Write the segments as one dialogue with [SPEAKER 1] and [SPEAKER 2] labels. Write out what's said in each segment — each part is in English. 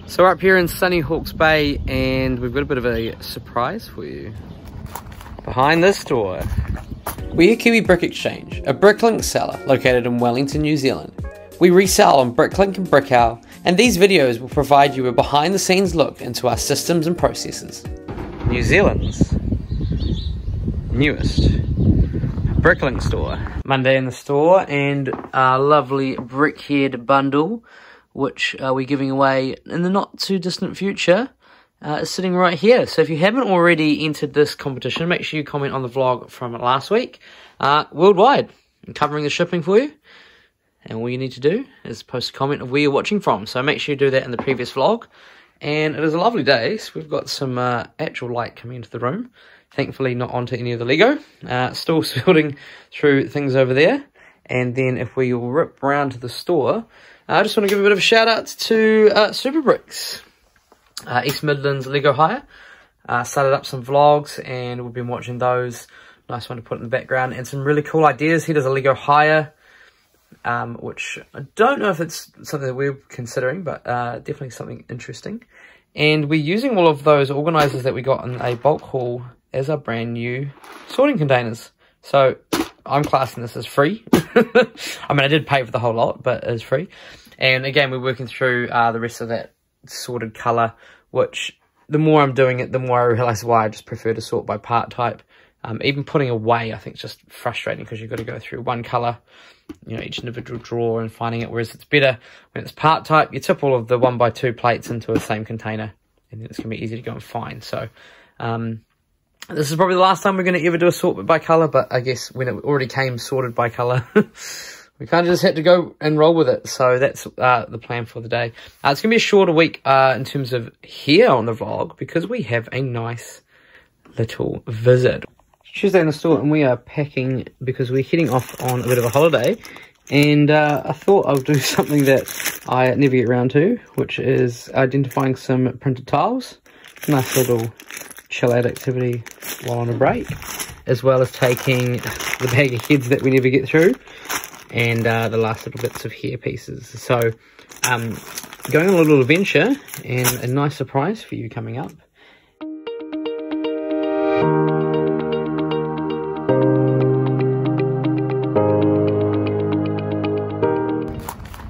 [SPEAKER 1] So we're up here in sunny Hawke's Bay and we've got a bit of a surprise for you. Behind this door, we're Kiwi Brick Exchange, a Bricklink seller located in Wellington, New Zealand. We resell on Bricklink and BrickOwl, and these videos will provide you a behind the scenes look into our systems and processes. New Zealand's newest Bricklink Store. Monday in the store, and our lovely brickhead bundle, which we're giving away in the not too distant future, is sitting right here. So if you haven't already entered this competition, make sure you comment on the vlog from last week. Worldwide, I'm covering the shipping for you. And all you need to do is post a comment of where you're watching from. So make sure you do that in the previous vlog. And it is a lovely day. So we've got some actual light coming into the room. Thankfully not onto any of the Lego. Still sorting through things over there. And then if we will rip round to the store, I just want to give a bit of a shout out to Super Bricks, East Midlands Lego Hire. Started up some vlogs and we've been watching those. Nice one to put in the background, and some really cool ideas. He does a Lego Hire, which I don't know if it's something that we're considering, but definitely something interesting. And we're using all of those organisers that we got in a bulk haul as our brand new sorting containers. So I'm classing this as free. I mean, I did pay for the whole lot, but it's free. And again, we're working through the rest of that sorted colour, which the more I'm doing it, the more I realise why I just prefer to sort by part type. Even putting away, I think, is just frustrating because you've got to go through one colour, you know, each individual drawer and finding it, whereas it's better when it's part type. You tip all of the 1x2 plates into a same container, and then it's going to be easy to go and find. So this is probably the last time we're going to ever do a sort by colour, but I guess when it already came sorted by colour, we kind of just had to go and roll with it. So that's the plan for the day. It's going to be a shorter week in terms of here on the vlog, because we have a nice little visit. Tuesday in the store, and we are packing because we're heading off on a bit of a holiday. And I thought I'll do something that I never get around to, which is identifying some printed tiles. Nice little chill out activity while on a break, as well as taking the bag of heads that we never get through, and the last little bits of hair pieces. So going on a little adventure, and a nice surprise for you coming up.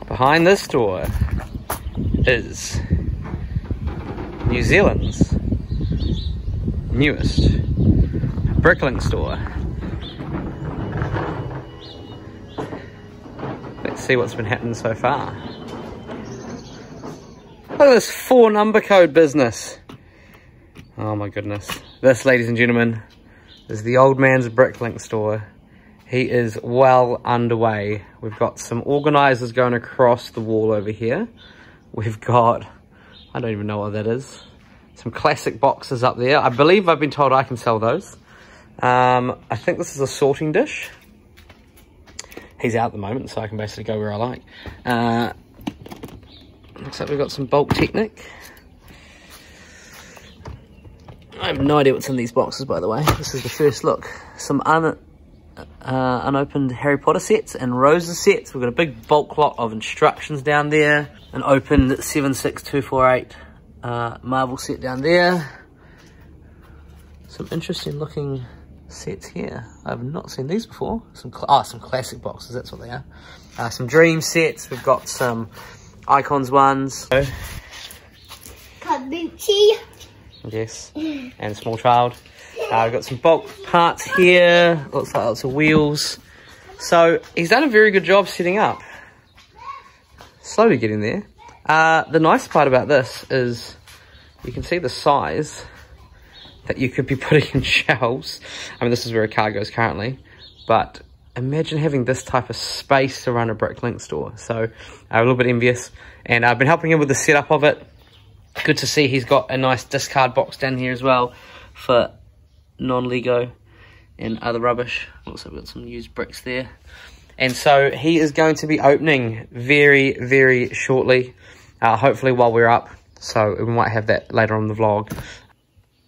[SPEAKER 1] Behind this door is New Zealand's newest Bricklink Store. Let's see what's been happening so far. Look at this 4 number code business. Oh my goodness. This, ladies and gentlemen, is the old man's Bricklink Store. He is well underway. We've got some organisers going across the wall over here. We've got, I don't even know what that is, some classic boxes up there. I believe I've been told I can sell those. I think this is a sorting dish. He's out at the moment, so I can basically go where I like. Looks like we've got some bulk Technic. I have no idea what's in these boxes, by the way. This is the first look. Some unopened Harry Potter sets and Rosa sets. We've got a big bulk lot of instructions down there. An opened 76248 Marvel set down there. Some interesting looking sets here. I've not seen these before. Some classic boxes, that's what they are. Some dream sets. We've got some icons ones.
[SPEAKER 2] Kabuki.
[SPEAKER 1] Yes, and a small child. We've got some bulk parts here. Looks like lots of wheels. So he's done a very good job setting up. Slowly getting there. The nice part about this is you can see the size that you could be putting in shelves. I mean, this is where a car goes currently, but imagine having this type of space to run a Bricklink store. So I'm a little bit envious, and I've been helping him with the setup of it. Good to see he's got a nice discard box down here as well for non-Lego and other rubbish. Also got some used bricks there. And so he is going to be opening very, very shortly, hopefully while we're up. So we might have that later on in the vlog.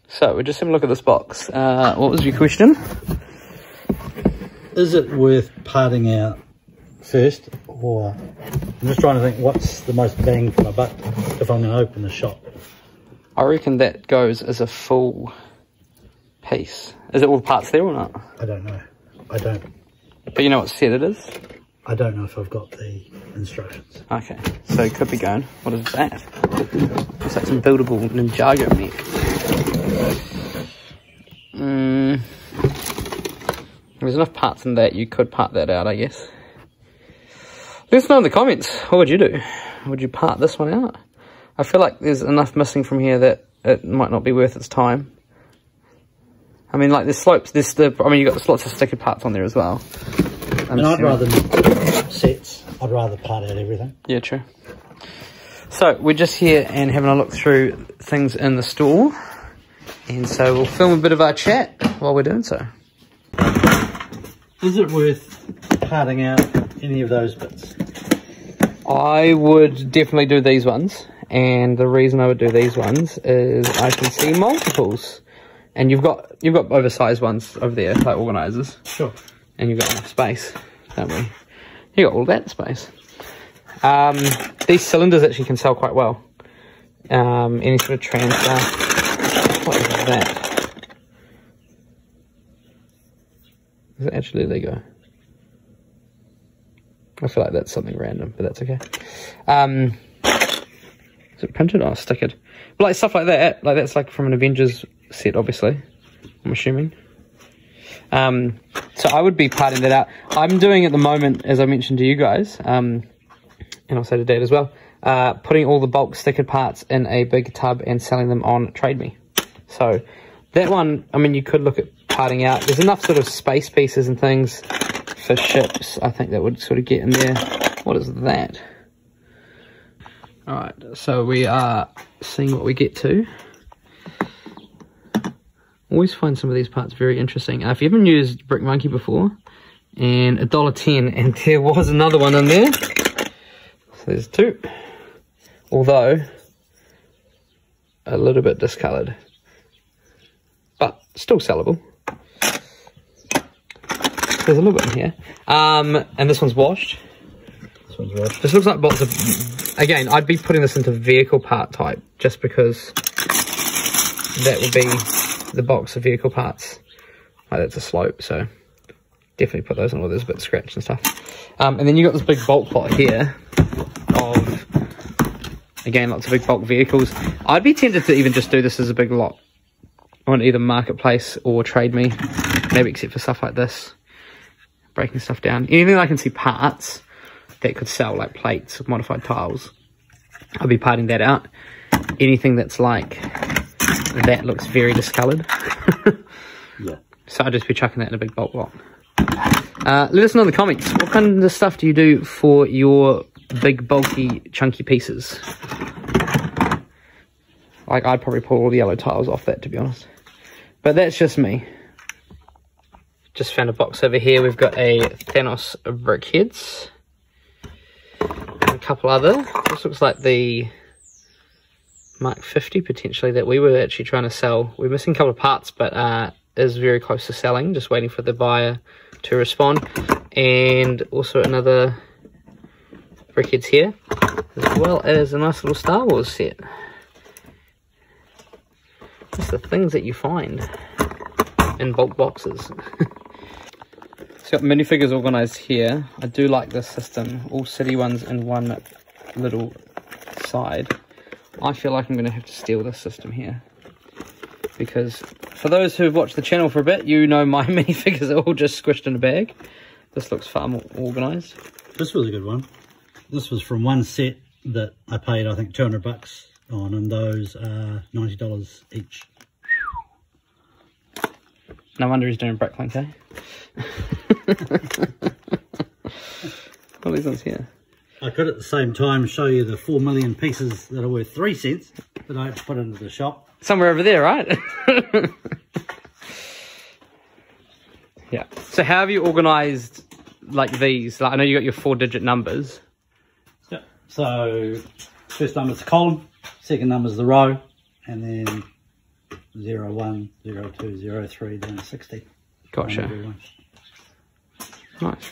[SPEAKER 1] So we're just having a look at this box. What was your question?
[SPEAKER 3] Is it worth parting out
[SPEAKER 2] first, or I'm just trying to think what's the most bang for my buck if I'm going to open the shop.
[SPEAKER 1] I reckon that goes as a full piece. Is it all parts there or not?
[SPEAKER 2] I don't know. I don't.
[SPEAKER 1] But you know what set it is?
[SPEAKER 2] I don't know if I've got the instructions.
[SPEAKER 1] Okay, so it could be going. What is that? Looks like some buildable Ninjago mech. There's enough parts in that you could part that out, I guess. Let us know in the comments. What would you do? Would you part this one out? I feel like there's enough missing from here that it might not be worth its time. I mean, like, there's slopes, you've got lots of sticker parts on there as well.
[SPEAKER 2] And I'd rather sets. I'd rather part out everything.
[SPEAKER 1] Yeah, true. So, we're just here and having a look through things in the store. And so, we'll film a bit of our chat while we're doing so.
[SPEAKER 2] Is it worth parting out any of those bits?
[SPEAKER 1] I would definitely do these ones. And the reason I would do these ones is I can see multiples. And you've got oversized ones over there, like organisers. Sure. And you've got enough space, don't we? You got all that space. These cylinders actually can sell quite well. Any sort of trans stuff. What is that? Is it actually Lego? I feel like that's something random, but that's okay. Is it printed or stickered? But like stuff like that's like from an Avengers set, obviously, I'm assuming. So I would be parting that out. I'm doing at the moment, as I mentioned to you guys, and I'll say to Dad as well, putting all the bulk stickered parts in a big tub and selling them on TradeMe. So that one, I mean, you could look at parting out. There's enough sort of space pieces and things for ships, I think, that would sort of get in there. What is that? Alright, so we are seeing what we get to. Always find some of these parts very interesting. If you haven't used Brick Monkey before, and $1.10, and there was another one in there. So there's two. Although, a little bit discoloured. But still sellable. There's a little bit in here. And this one's washed.
[SPEAKER 2] This one's washed.
[SPEAKER 1] This looks like lots of... Again, I'd be putting this into vehicle part type, just because that would be the box of vehicle parts. Like, that's a slope, so definitely put those on, there's a bit of scratch and stuff. And then you got this big bulk plot here of, again, lots of big bulk vehicles. I'd be tempted to even just do this as a big lot on either Marketplace or TradeMe, maybe except for stuff like this, breaking stuff down. Anything I can see parts that could sell, like plates of modified tiles, I'll be parting that out. Anything that's like that looks very discoloured.
[SPEAKER 2] Yeah.
[SPEAKER 1] So I'll just be chucking that in a big bulk lot. Let us know in the comments, what kind of stuff do you do for your big, bulky, chunky pieces? Like, I'd probably pull all the yellow tiles off that, to be honest. But that's just me. Just found a box over here. We've got a Thanos brick heads. And a couple other. This looks like the Mark 50 potentially that we were actually trying to sell. We're missing a couple of parts, but is very close to selling. Just waiting for the buyer to respond. And also another brickheads here, as well as a nice little Star Wars set. Just the things that you find in bulk boxes. So got minifigures organised here. I do like this system. All city ones in one little side. I feel like I'm going to have to steal this system here, because for those who've watched the channel for a bit, you know my minifigures are all just squished in a bag. This looks far more organised.
[SPEAKER 2] This was a good one. This was from one set that I paid, I think, $200 on, and those are $90 each.
[SPEAKER 1] No wonder he's doing Bricklink, eh? What are these ones here?
[SPEAKER 2] I could at the same time show you the 4 million pieces that are worth 3 cents that I had to put into the shop.
[SPEAKER 1] Somewhere over there, right? Yeah. So how have you organised like these? Like, I know you got your 4-digit numbers.
[SPEAKER 2] Yeah. So first number's the column, second number's the row, and then 0, 1, 0, 2, 0, 3, then 60.
[SPEAKER 1] Gotcha. Nice.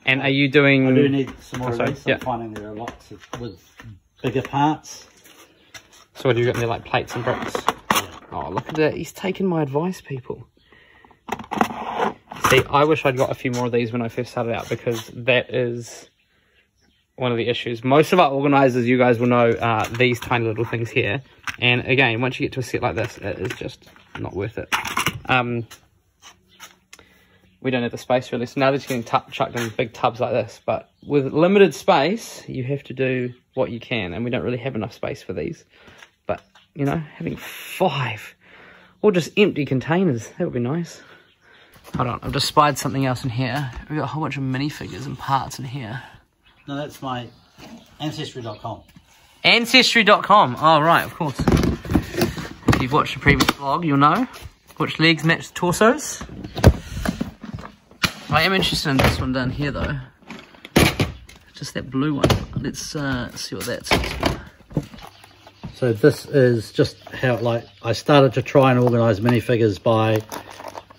[SPEAKER 1] And are you doing...
[SPEAKER 2] I do need some more of these.
[SPEAKER 1] Yeah.
[SPEAKER 2] I'm finding there are lots with bigger parts.
[SPEAKER 1] So what do you got in there, like plates and bricks?
[SPEAKER 2] Yeah.
[SPEAKER 1] Oh, look at that. He's taken my advice, people. See, I wish I'd got a few more of these when I first started out, because that is one of the issues. Most of our organisers, you guys will know, are these tiny little things here. And again, once you get to a set like this, it is just not worth it. We don't have the space really, so now they're just getting chucked in big tubs like this. But with limited space, you have to do what you can, and we don't really have enough space for these. But, you know, having 5 or just empty containers, that would be nice. Hold on, I've just spied something else in here. We've got a whole bunch of minifigures and parts in here.
[SPEAKER 2] No, that's my Ancestry.com.
[SPEAKER 1] Ancestry.com, oh right, of course. If you've watched the previous vlog, you'll know which legs match the torsos. I am interested in this one down here though. Just that blue one. Let's see what that's for.
[SPEAKER 2] So this is just how, like, I started to try and organise minifigures by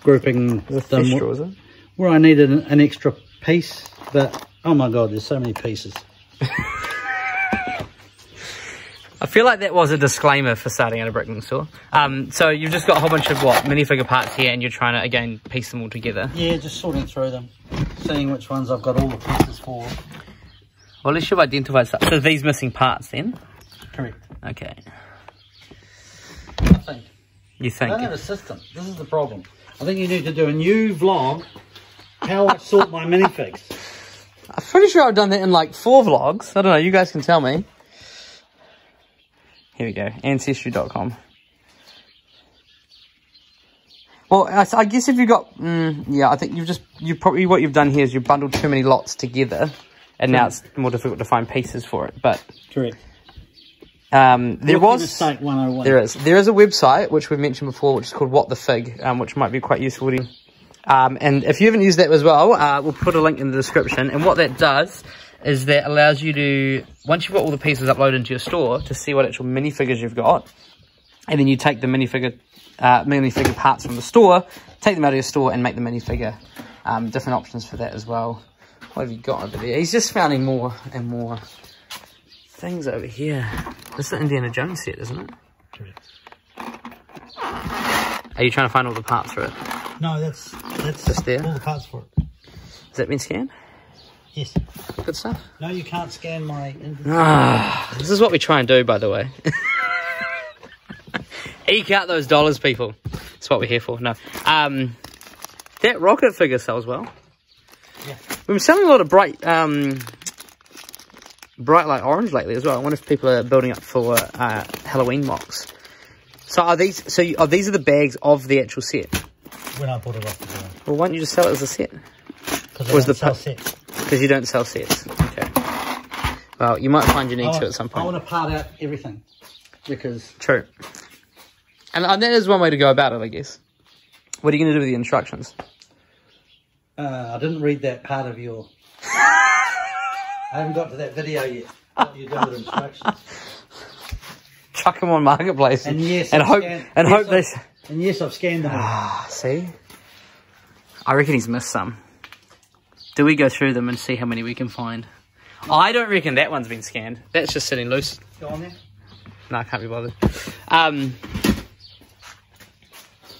[SPEAKER 2] grouping them
[SPEAKER 1] Straw, is it?
[SPEAKER 2] where I needed an extra piece, but oh my god, there's so many pieces.
[SPEAKER 1] I feel like that was a disclaimer for starting at a Bricklink store. So you've just got a whole bunch of minifigure parts here, and you're trying to again piece them all together.
[SPEAKER 2] Yeah, just sorting through them, seeing which ones I've got all the pieces for.
[SPEAKER 1] Well, let's should identify stuff. So these missing parts then?
[SPEAKER 2] Correct.
[SPEAKER 1] Okay.
[SPEAKER 2] I think.
[SPEAKER 1] You think?
[SPEAKER 2] I don't have a system. This is the problem. I think you need to do a new vlog, how I sort my minifigs.
[SPEAKER 1] I'm pretty sure I've done that in like 4 vlogs. I don't know, you guys can tell me. Here we go, Ancestry.com. Well, I guess if you've got, yeah, I think you probably, what you've done here is you've bundled too many lots together, and now it's more difficult to find pieces for it, but.
[SPEAKER 2] Correct.
[SPEAKER 1] There was
[SPEAKER 2] Mistake 101.
[SPEAKER 1] there is a website which we've mentioned before, which is called What the Fig, which might be quite useful to you. And if you haven't used that as well, we'll put a link in the description. And what that does is that allows you to, once you've got all the pieces uploaded into your store, to see what actual minifigures you've got, and then you take the minifigure parts from the store, take them out of your store, and make the minifigure. Different options for that as well. What have you got over there? He's just finding more and more things over here. This is the Indiana Jones set, isn't it?
[SPEAKER 2] Correct.
[SPEAKER 1] Are you trying to find all the parts for it?
[SPEAKER 2] No, that's
[SPEAKER 1] just there.
[SPEAKER 2] all the parts for it.
[SPEAKER 1] Has that been scanned?
[SPEAKER 2] Yes.
[SPEAKER 1] Good stuff.
[SPEAKER 2] No, you can't scan my
[SPEAKER 1] This is what we try and do, by the way. Eke out those dollars, people. That's what we're here for. No. That rocket figure sells well.
[SPEAKER 2] Yeah.
[SPEAKER 1] We've been selling a lot of bright light orange lately as well. I wonder if people are building up for Halloween mocks. So are these? These are the bags of the actual set?
[SPEAKER 2] When I bought it off the ground.
[SPEAKER 1] Well, why don't you just sell it as a set?
[SPEAKER 2] Because I don't sell sets.
[SPEAKER 1] Because you don't sell sets. Okay. Well, you might find you need to at some point.
[SPEAKER 2] I want to part out everything. Because...
[SPEAKER 1] True. And that is one way to go about it, I guess. What are you going to do with the instructions?
[SPEAKER 2] I didn't read that part of your... I haven't got to that video yet. What you do with instructions.
[SPEAKER 1] Chuck them on Marketplace
[SPEAKER 2] and yes,
[SPEAKER 1] and hope they...
[SPEAKER 2] And yes, I've scanned them.
[SPEAKER 1] See? I reckon he's missed some. Do we go through them and see how many we can find? I don't reckon that one's been scanned. That's just sitting loose.
[SPEAKER 2] Go on there.
[SPEAKER 1] No, I can't be bothered.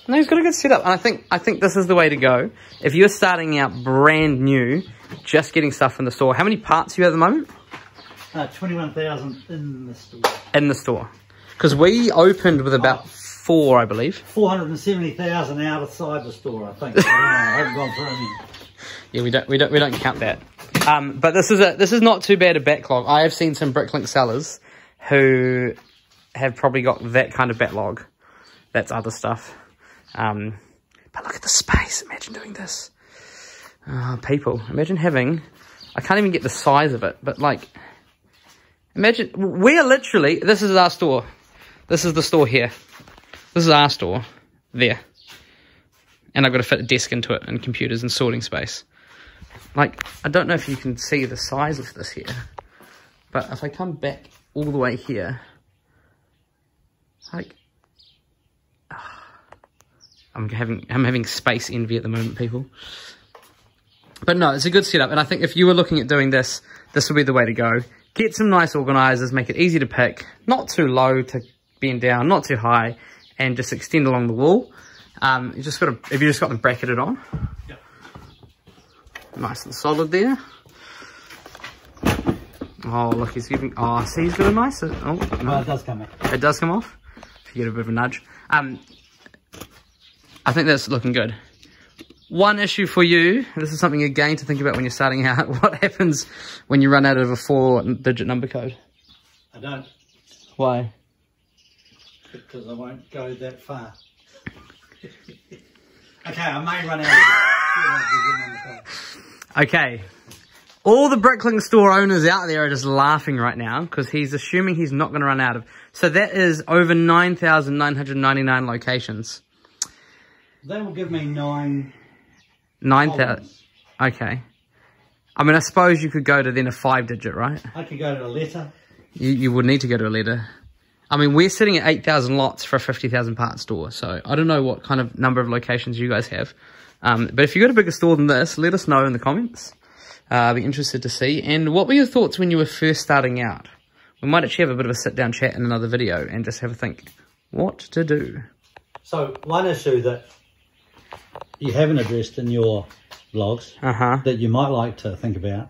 [SPEAKER 1] No, he's got a good setup, and I think this is the way to go. If you're starting out brand new, just getting stuff in the store. How many parts do you have at the moment?
[SPEAKER 2] 21,000 in the store.
[SPEAKER 1] In the store, because we opened with about 4, I believe.
[SPEAKER 2] 470,000 outside the store, I think. I don't know. I haven't gone through them.
[SPEAKER 1] Yeah, we don't count that. But this is not too bad a backlog. I have seen some Bricklink sellers who have probably got that kind of backlog. That's other stuff. But look at the space. Imagine doing this. People, imagine having, I can't even get the size of it, but like, imagine, we're literally, this is our store. This is the store here. This is our store. There. And I've got to fit a desk into it and computers and sorting space. Like, I don't know if you can see the size of this here, but if I come back all the way here, like, I'm having space envy at the moment, people. But no, it's a good setup. And I think if you were looking at doing this, this would be the way to go. Get some nice organisers, make it easy to pick, not too low to bend down, not too high, and just extend along the wall. You just got to, if you just got them bracketed on.
[SPEAKER 2] Yep.
[SPEAKER 1] Nice and solid there. Oh, look, he's giving, oh, see, he's got a nice, oh, no.
[SPEAKER 2] It does come off.
[SPEAKER 1] It does come off, if you get a bit of a nudge. I think that's looking good. One issue for you, this is something again to think about when you're starting out. What happens when you run out of a 4-digit number code?
[SPEAKER 2] I don't.
[SPEAKER 1] Why?
[SPEAKER 2] Because I won't go that far. Okay, I may run out of it.
[SPEAKER 1] Okay. All the Bricklink Store owners out there are just laughing right now because he's assuming he's not going to run out of. So that is over 9,999 locations.
[SPEAKER 2] They will give me 9,000.
[SPEAKER 1] Okay. I mean, I suppose you could go to then a 5-digit, right?
[SPEAKER 2] I could go to a letter.
[SPEAKER 1] You would need to go to a letter. I mean, we're sitting at 8,000 lots for a 50,000 part store. So I don't know what kind of number of locations you guys have. But if you've got a bigger store than this, let us know in the comments. I'll be interested to see. And what were your thoughts when you were first starting out? We might actually have a bit of a sit down chat in another video and just have a think what to do.
[SPEAKER 2] So one issue that you haven't addressed in your vlogs that you might like to think about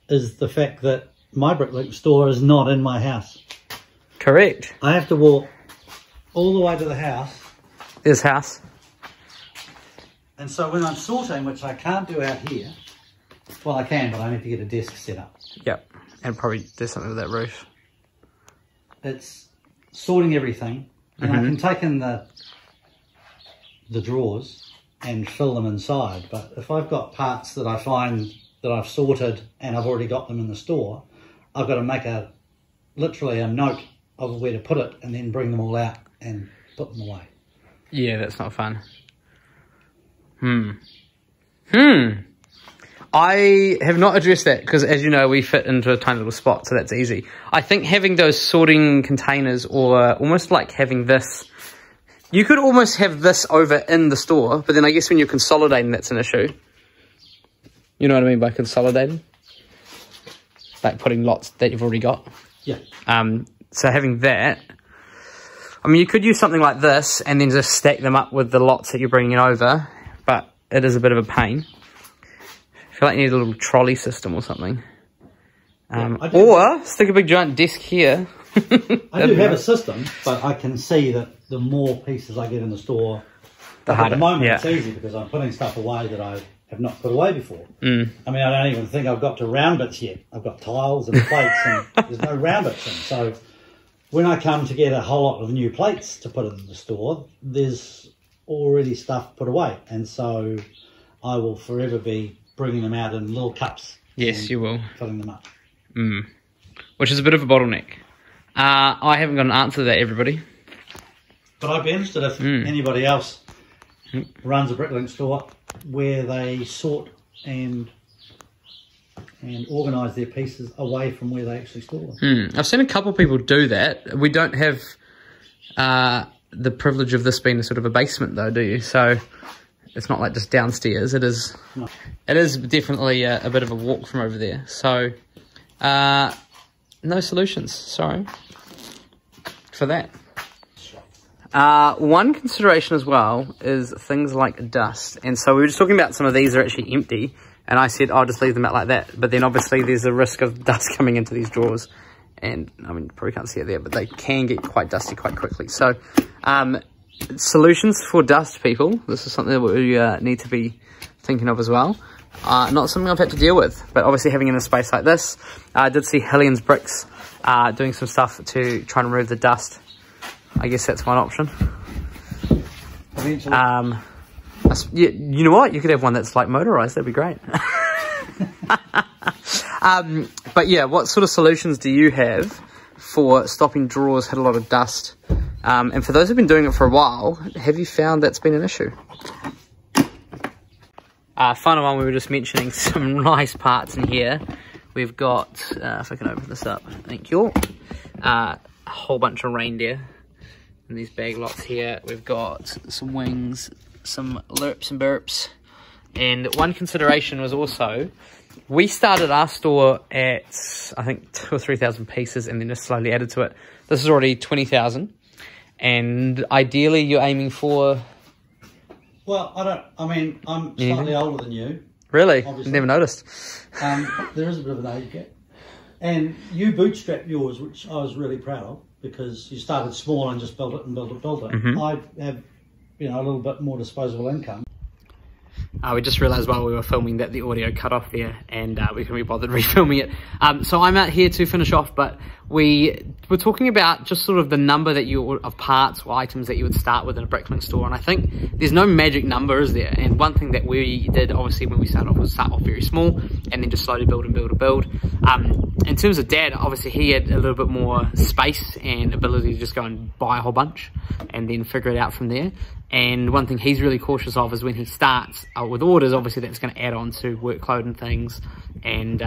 [SPEAKER 2] is the fact that my Bricklink Store is not in my house.
[SPEAKER 1] Correct.
[SPEAKER 2] I have to walk all the way to the house.
[SPEAKER 1] This house.
[SPEAKER 2] And so when I'm sorting, which I can't do out here, well, I can, but I need to get a desk set up.
[SPEAKER 1] Yep, and probably do something with that roof.
[SPEAKER 2] It's sorting everything, and I can take in the drawers and fill them inside. But if I've got parts that I find that I've sorted and I've already got them in the store, I've got to make literally a note of where to put it and then bring them all out and put them away.
[SPEAKER 1] Yeah, that's not fun. I have not addressed that because, as you know, we fit into a tiny little spot, so that's easy. I think having those sorting containers, or almost like having this, you could almost have this over in the store, but then I guess when you're consolidating, that's an issue. You know what I mean by consolidating? Like putting lots that you've already got.
[SPEAKER 2] Yeah.
[SPEAKER 1] So having that, I mean, you could use something like this and then just stack them up with the lots that you're bringing over, but it is a bit of a pain. I feel like you need a little trolley system or something. Or stick a big giant desk here.
[SPEAKER 2] I do have a system, but I can see that the more pieces I get in the store,
[SPEAKER 1] the harder.
[SPEAKER 2] At the moment it's easy because I'm putting stuff away that I have not put away before. I mean, I don't even think I've got to round bits yet. I've got tiles and plates and there's no round bits in. So when I come to get a whole lot of new plates to put in the store, there's already stuff put away. And so I will forever be bringing them out in little cups.
[SPEAKER 1] Yes, you will.
[SPEAKER 2] Filling them up.
[SPEAKER 1] Which is a bit of a bottleneck. I haven't got an answer to that, everybody.
[SPEAKER 2] But I'd be interested if anybody else runs a Bricklink store where they sort and organise their pieces away from where they actually store them.
[SPEAKER 1] I've seen a couple of people do that. We don't have the privilege of this being a sort of a basement, though, do you? So it's not like just downstairs. It is. No. It is definitely a bit of a walk from over there. So no solutions. Sorry for that. One consideration as well is things like dust. And so we were just talking about some of these are actually empty. And I said, I'll just leave them out like that. But then obviously there's a risk of dust coming into these drawers. And I mean, you probably can't see it there, but they can get quite dusty quite quickly. So solutions for dust, people. This is something that we need to be thinking of as well. Not something I've had to deal with, but obviously having in a space like this. I did see Hellions Bricks doing some stuff to try and remove the dust. I guess that's one option.
[SPEAKER 2] Eventually.
[SPEAKER 1] You know what? You could have one that's like motorized. That'd be great. But yeah, what sort of solutions do you have for stopping drawers hit a lot of dust? And for those who've been doing it for a while, have you found that's been an issue? Final one, we were just mentioning some nice parts in here. We've got, if I can open this up, thank you. A whole bunch of reindeer in these bag lots here. We've got some wings, some lerps and burps, And one consideration was also, we started our store at, I think, 2,000 or 3,000 pieces and then just slowly added to it. This is already 20,000. And ideally you're aiming for...
[SPEAKER 2] Well, I'm slightly older than you.
[SPEAKER 1] Really?
[SPEAKER 2] Obviously.
[SPEAKER 1] Never noticed.
[SPEAKER 2] There is a bit of an age gap. And you bootstrapped yours, which I was really proud of, because you started small and just built it and built it, built it.
[SPEAKER 1] Mm-hmm.
[SPEAKER 2] I have, a little bit more disposable income.
[SPEAKER 1] We just realised while we were filming that the audio cut off there, and we couldn't be bothered refilming it. So I'm out here to finish off, but we were talking about just sort of the number that of parts or items that you would start with in a Bricklink store, and I think there's no magic number, is there? And one thing that we did, obviously, when we started off, was start off very small, and then just slowly build and build and build. In terms of Dad, obviously he had a little bit more space and ability to just go and buy a whole bunch, and then figure it out from there. And one thing he's really cautious of is when he starts with orders, obviously that's going to add on to workload and things. And,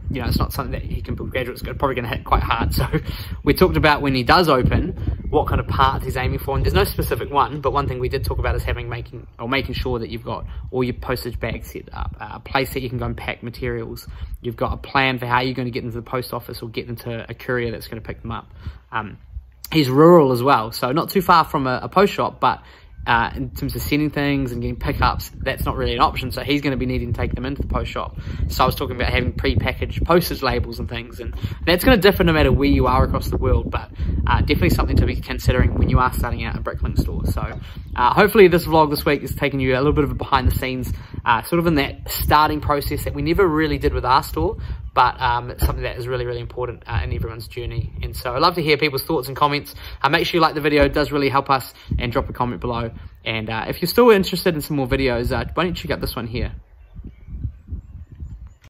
[SPEAKER 1] it's not something that he can build gradually. It's probably going to hit quite hard. So we talked about when he does open, what kind of parts he's aiming for. And there's no specific one, but one thing we did talk about is making sure that you've got all your postage bags set up, a place that you can go and pack materials. You've got a plan for how you're going to get into the post office or get into a courier that's going to pick them up. He's rural as well, so not too far from a post shop, but in terms of sending things and getting pickups, that's not really an option. So he's going to be needing to take them into the post shop. So I was talking about having pre-packaged postage labels and things, and that's going to differ no matter where you are across the world, but definitely something to be considering when you are starting out a Bricklink store. So hopefully this vlog this week is taking you a little bit of a behind the scenes, sort of in that starting process that we never really did with our store, but it's something that is really, really important in everyone's journey. And so I'd love to hear people's thoughts and comments. Make sure you like the video, it does really help us, and drop a comment below. And if you're still interested in some more videos, why don't you check out this one here.